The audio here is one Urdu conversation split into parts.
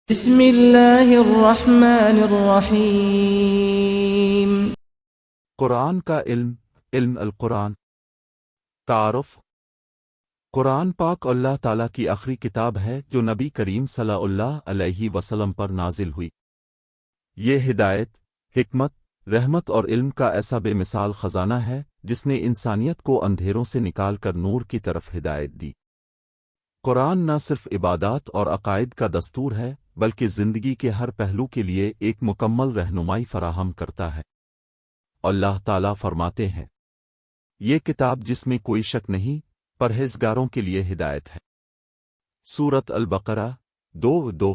بسم اللہ الرحمن الرحیم۔ قرآن کا علم القرآن تعارف۔ قرآن پاک اللہ تعالیٰ کی آخری کتاب ہے جو نبی کریم صلی اللہ علیہ وسلم پر نازل ہوئی۔ یہ ہدایت، حکمت، رحمت اور علم کا ایسا بے مثال خزانہ ہے جس نے انسانیت کو اندھیروں سے نکال کر نور کی طرف ہدایت دی۔ قرآن نہ صرف عبادات اور عقائد کا دستور ہے بلکہ زندگی کے ہر پہلو کے لیے ایک مکمل رہنمائی فراہم کرتا ہے۔ اللہ تعالیٰ فرماتے ہیں، یہ کتاب جس میں کوئی شک نہیں، پرہیزگاروں کے لیے ہدایت ہے۔ سورۃ البقرہ 2:2۔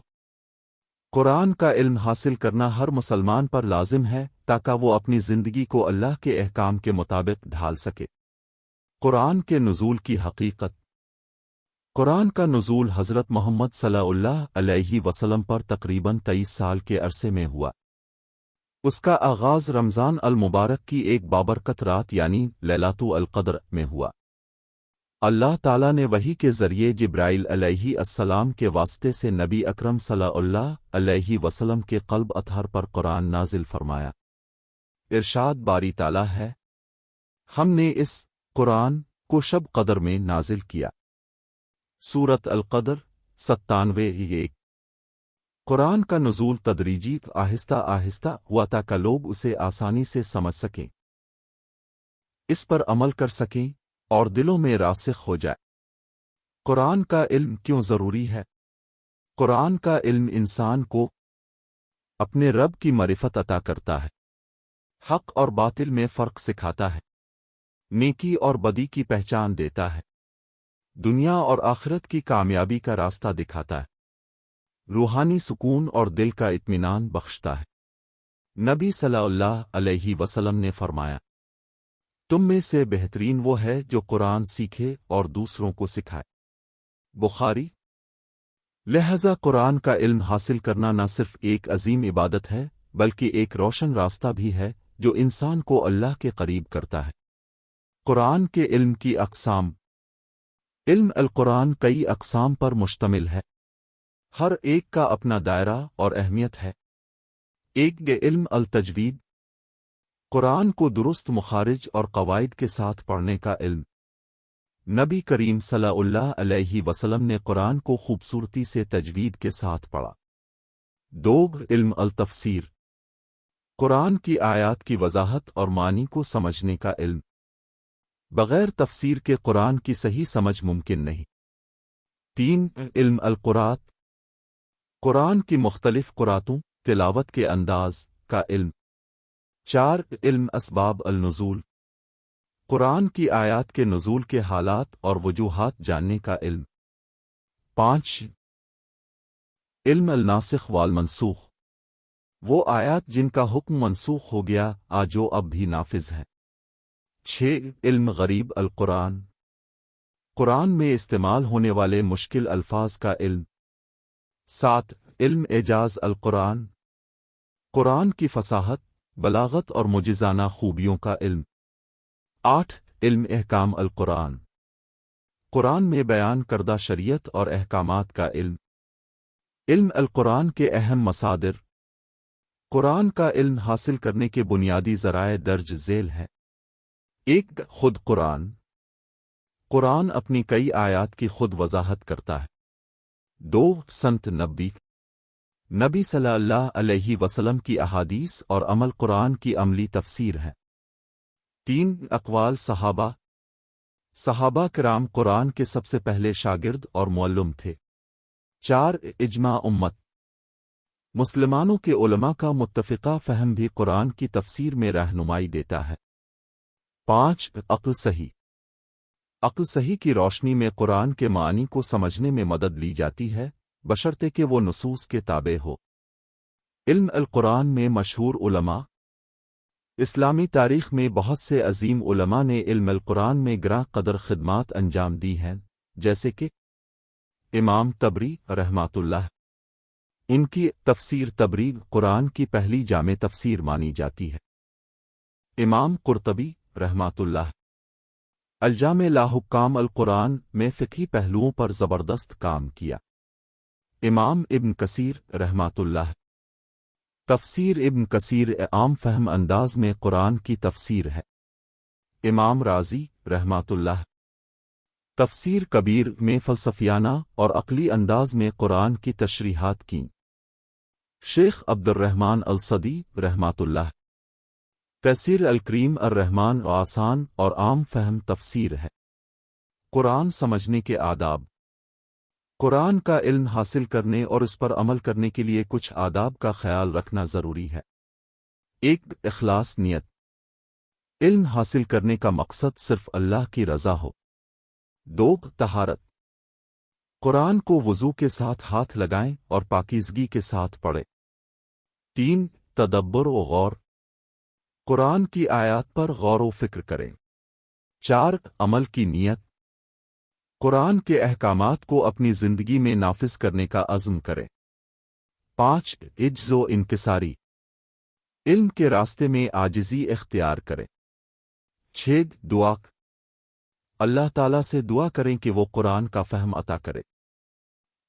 قرآن کا علم حاصل کرنا ہر مسلمان پر لازم ہے تاکہ وہ اپنی زندگی کو اللہ کے احکام کے مطابق ڈھال سکے۔ قرآن کے نزول کی حقیقت۔ قرآن کا نزول حضرت محمد صلی اللہ علیہ وسلم پر تقریباً 23 سال کے عرصے میں ہوا۔ اس کا آغاز رمضان المبارک کی ایک بابرکت رات یعنی لیلۃ القدر میں ہوا۔ اللہ تعالیٰ نے وحی کے ذریعے جبرائیل علیہ السلام کے واسطے سے نبی اکرم صلی اللہ علیہ وسلم کے قلب اطہر پر قرآن نازل فرمایا۔ ارشاد باری تعالیٰ ہے، ہم نے اس قرآن کو شب قدر میں نازل کیا۔ سورۃ القدر 97:1۔ قرآن کا نزول تدریجی آہستہ آہستہ ہوا تاکہ لوگ اسے آسانی سے سمجھ سکیں، اس پر عمل کر سکیں اور دلوں میں راسخ ہو جائے۔ قرآن کا علم کیوں ضروری ہے؟ قرآن کا علم انسان کو اپنے رب کی معرفت عطا کرتا ہے، حق اور باطل میں فرق سکھاتا ہے، نیکی اور بدی کی پہچان دیتا ہے، دنیا اور آخرت کی کامیابی کا راستہ دکھاتا ہے، روحانی سکون اور دل کا اطمینان بخشتا ہے۔ نبی صلی اللہ علیہ وسلم نے فرمایا، تم میں سے بہترین وہ ہے جو قرآن سیکھے اور دوسروں کو سکھائے۔ بخاری۔ لہذا قرآن کا علم حاصل کرنا نہ صرف ایک عظیم عبادت ہے بلکہ ایک روشن راستہ بھی ہے جو انسان کو اللہ کے قریب کرتا ہے۔ قرآن کے علم کی اقسام۔ علم القرآن کئی اقسام پر مشتمل ہے، ہر ایک کا اپنا دائرہ اور اہمیت ہے۔ ایک علم التجوید، قرآن کو درست مخارج اور قواعد کے ساتھ پڑھنے کا علم۔ نبی کریم صلی اللہ علیہ وسلم نے قرآن کو خوبصورتی سے تجوید کے ساتھ پڑھا۔ دو علم التفسیر، قرآن کی آیات کی وضاحت اور معنی کو سمجھنے کا علم۔ بغیر تفسیر کے قرآن کی صحیح سمجھ ممکن نہیں۔ تین علم القرآت، قرآن کی مختلف قراتوں، تلاوت کے انداز کا علم۔ چار علم اسباب النزول، قرآن کی آیات کے نزول کے حالات اور وجوہات جاننے کا علم۔ پانچ علم الناسخ والمنسوخ، وہ آیات جن کا حکم منسوخ ہو گیا جو اب بھی نافذ ہے۔ چھ علم غریب القرآن، قرآن میں استعمال ہونے والے مشکل الفاظ کا علم۔ سات علم اعجاز القرآن، قرآن کی فصاحت، بلاغت اور معجزانہ خوبیوں کا علم۔ آٹھ علم احکام القرآن، قرآن میں بیان کردہ شریعت اور احکامات کا علم۔ علم القرآن کے اہم مصادر، قرآن کا علم حاصل کرنے کے بنیادی ذرائع درج ذیل ہیں۔ ایک خود قرآن، قرآن اپنی کئی آیات کی خود وضاحت کرتا ہے۔ دو سنت نبی، نبی صلی اللہ علیہ وسلم کی احادیث اور عمل قرآن کی عملی تفسیر ہے۔ تین اقوال صحابہ، صحابہ کرام قرآن کے سب سے پہلے شاگرد اور معلم تھے۔ چار اجماع امت، مسلمانوں کے علماء کا متفقہ فہم بھی قرآن کی تفسیر میں رہنمائی دیتا ہے۔ پانچ عقل صحیح، عقل صحیح کی روشنی میں قرآن کے معنی کو سمجھنے میں مدد لی جاتی ہے بشرطے کہ وہ نصوص کے تابع ہو۔ علم القرآن میں مشہور علماء، اسلامی تاریخ میں بہت سے عظیم علماء نے علم القرآن میں گراں قدر خدمات انجام دی ہیں، جیسے کہ امام طبری رحمۃ اللہ، ان کی تفسیر طبری قرآن کی پہلی جامع تفسیر مانی جاتی ہے۔ امام قرطبی رحمۃ اللہ، الجامع لاحکام القرآن میں فقہی پہلوؤں پر زبردست کام کیا۔ امام ابن کثیر رحمۃ اللہ۔ تفسیر ابن کثیر عام فہم انداز میں قرآن کی تفسیر ہے۔ امام رازی رحمۃ اللہ۔ تفسیر کبیر میں فلسفیانہ اور عقلی انداز میں قرآن کی تشریحات کیں۔ شیخ عبد الرحمن الصدی رحمۃ اللہ۔ تفسیر الکریم الرحمن آسان اور عام فہم تفسیر ہے۔ قرآن سمجھنے کے آداب۔ قرآن کا علم حاصل کرنے اور اس پر عمل کرنے کے لیے کچھ آداب کا خیال رکھنا ضروری ہے۔ 1. اخلاص نیت۔ علم حاصل کرنے کا مقصد صرف اللہ کی رضا ہو۔ 2. طہارت۔ قرآن کو وضو کے ساتھ ہاتھ لگائیں اور پاکیزگی کے ساتھ پڑھیں۔ 3. تدبر و غور۔ قرآن کی آیات پر غور و فکر کریں۔ 4. عمل کی نیت۔ قرآن کے احکامات کو اپنی زندگی میں نافذ کرنے کا عزم کریں۔ 5. عجز و انکساری۔ علم کے راستے میں عاجزی اختیار کریں۔ 6. دعا۔ اللہ تعالیٰ سے دعا کریں کہ وہ قرآن کا فہم عطا کرے۔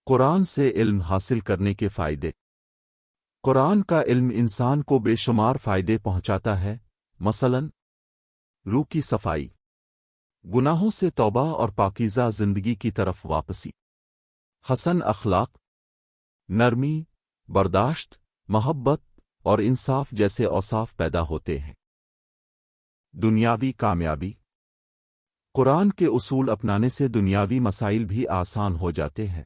قرآن سے علم حاصل کرنے کے فائدے۔ قرآن کا علم انسان کو بے شمار فائدے پہنچاتا ہے، مثلاً روح کی صفائی، گناہوں سے توبہ اور پاکیزہ زندگی کی طرف واپسی، حسن اخلاق، نرمی، برداشت، محبت اور انصاف جیسے اوصاف پیدا ہوتے ہیں۔ دنیاوی کامیابی۔ قرآن کے اصول اپنانے سے دنیاوی مسائل بھی آسان ہو جاتے ہیں۔